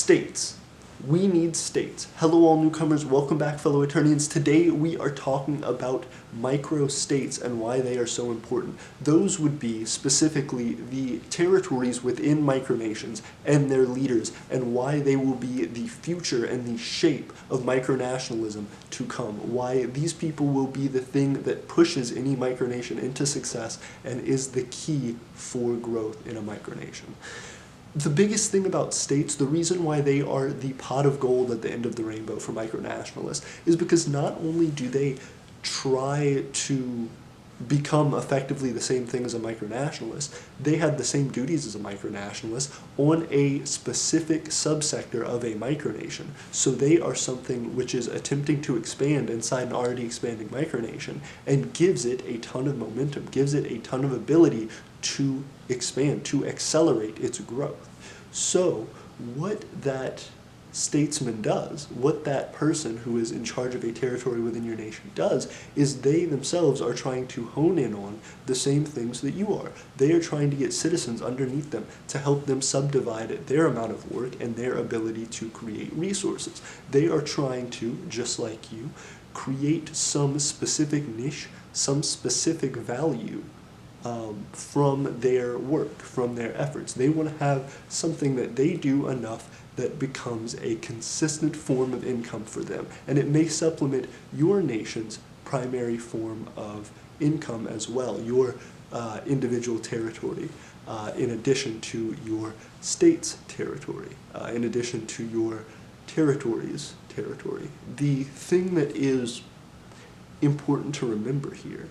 States. We need states. Hello all newcomers, welcome back fellow Aeternians. Today we are talking about microstates and why they are so important. Those would be specifically the territories within micronations and their leaders and why they will be the future and the shape of micronationalism to come. Why these people will be the thing that pushes any micronation into success and is the key for growth in a micronation. The biggest thing about states, the reason why they are the pot of gold at the end of the rainbow for micronationalists, is because not only do they try to become effectively the same thing as a micronationalist, they have the same duties as a micronationalist on a specific subsector of a micronation. So they are something which is attempting to expand inside an already expanding micronation and gives it a ton of momentum, gives it a ton of ability to expand, to accelerate its growth. So what that statesman does, what that person who is in charge of a territory within your nation does, is they themselves are trying to hone in on the same things that you are. They are trying to get citizens underneath them to help them subdivide their amount of work and their ability to create resources. They are trying to, just like you, create some specific niche, some specific value from their work, from their efforts. They want to have something that they do enough that becomes a consistent form of income for them. And it may supplement your nation's primary form of income as well, your individual territory, in addition to your state's territory, in addition to your territory's territory. The thing that is important to remember here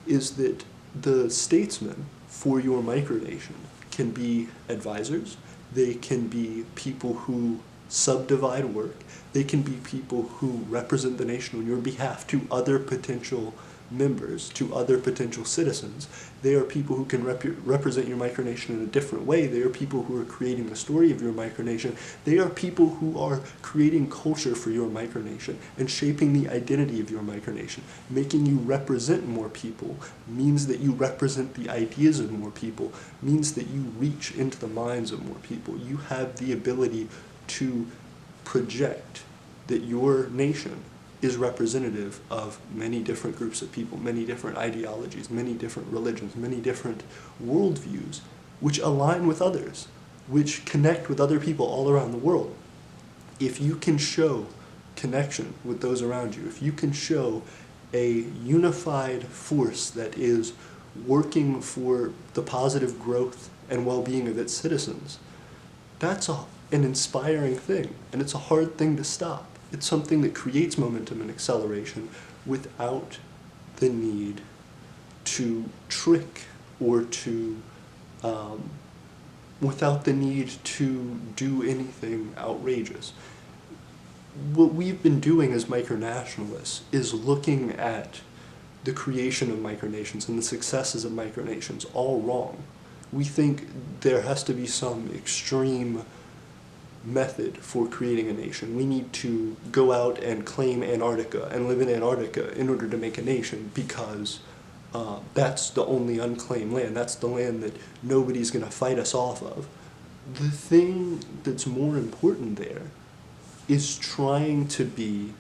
is that the statesmen for your micronation can be advisors, they can be people who subdivide work, they can be people who represent the nation on your behalf to other potential members, to other potential citizens. They are people who can represent your micronation in a different way. They are people who are creating the story of your micronation. They are people who are creating culture for your micronation and shaping the identity of your micronation. Making you represent more people means that you represent the ideas of more people, means that you reach into the minds of more people. You have the ability to project that your nation is representative of many different groups of people, many different ideologies, many different religions, many different worldviews, which align with others, which connect with other people all around the world. If you can show connection with those around you, if you can show a unified force that is working for the positive growth and well-being of its citizens, that's an inspiring thing, and it's a hard thing to stop. It's something that creates momentum and acceleration without the need to trick or to, without the need to do anything outrageous. What we've been doing as micronationalists is looking at the creation of micronations and the successes of micronations all wrong. We think there has to be some extreme method for creating a nation. We need to go out and claim Antarctica and live in Antarctica in order to make a nation because that's the only unclaimed land. That's the land that nobody's going to fight us off of. The thing that's more important there is trying to be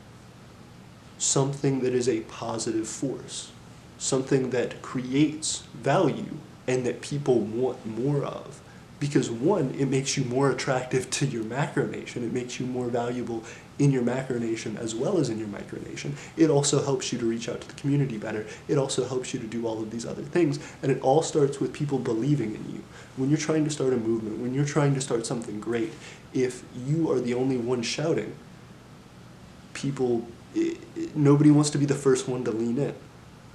something that is a positive force, something that creates value and that people want more of. Because one, it makes you more attractive to your macronation, it makes you more valuable in your macronation as well as in your micronation. It also helps you to reach out to the community better. It also helps you to do all of these other things. And it all starts with people believing in you. When you're trying to start a movement, when you're trying to start something great, if you are the only one shouting, nobody wants to be the first one to lean in.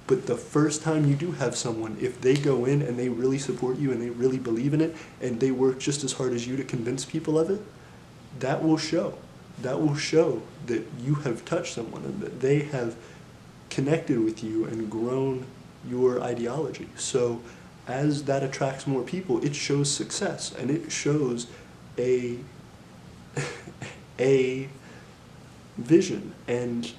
But the first time you do have someone, if they go in and they really support you and they really believe in it and they work just as hard as you to convince people of it, that will show. That will show that you have touched someone and that they have connected with you and grown your ideology. So as that attracts more people, it shows success and it shows a vision and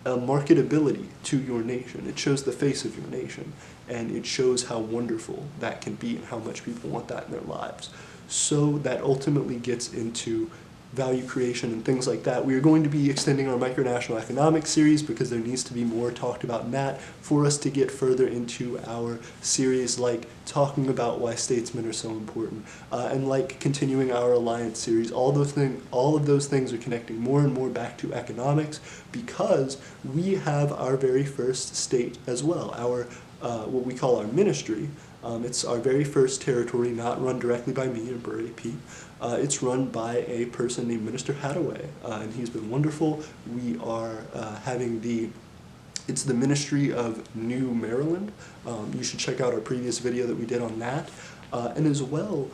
a marketability to your nation. It shows the face of your nation, and it shows how wonderful that can be and how much people want that in their lives. So that ultimately gets into value creation and things like that. We are going to be extending our micronational economics series because there needs to be more talked about in that for us to get further into our series like talking about why statesmen are so important and like continuing our alliance series. All of those things are connecting more and more back to economics because we have our very first state as well, our what we call our ministry. It's our very first territory, not run directly by me or Bure Pete. It's run by a person named Minister Hadaway, and he's been wonderful. We are it's the Ministry of New Maryland. You should check out our previous video that we did on that. And as well,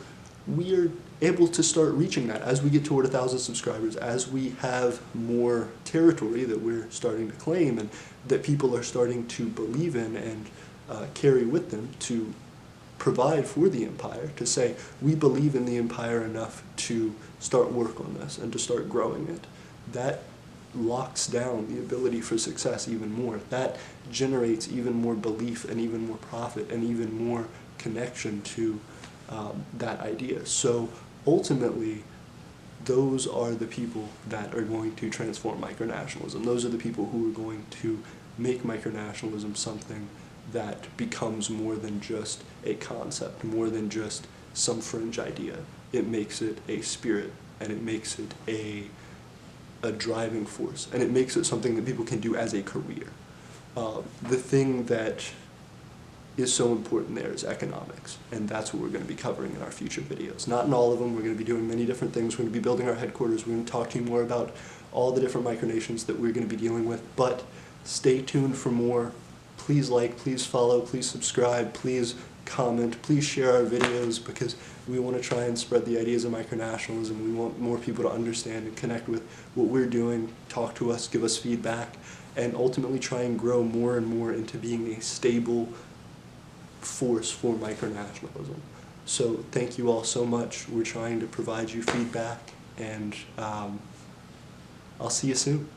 we are able to start reaching that as we get toward 1,000 subscribers, as we have more territory that we're starting to claim and that people are starting to believe in and carry with them to provide for the empire, to say we believe in the empire enough to start work on this and to start growing it. That locks down the ability for success even more. That generates even more belief and even more profit and even more connection to that idea. So ultimately, those are the people that are going to transform micronationalism. Those are the people who are going to make micronationalism something that becomes more than just a concept, more than just some fringe idea. It makes it a spirit, and it makes it a driving force, and it makes it something that people can do as a career. The thing that is so important there is economics, and that's what we're going to be covering in our future videos. Not in all of them. We're going to be doing many different things. We're going to be building our headquarters. We're going to talk to you more about all the different micronations that we're going to be dealing with, but stay tuned for more. Please like, please follow, please subscribe, please comment, please share our videos, because we want to try and spread the ideas of micronationalism. We want more people to understand and connect with what we're doing, talk to us, give us feedback, and ultimately try and grow more and more into being a stable force for micronationalism. So thank you all so much. We're trying to provide you feedback, and I'll see you soon.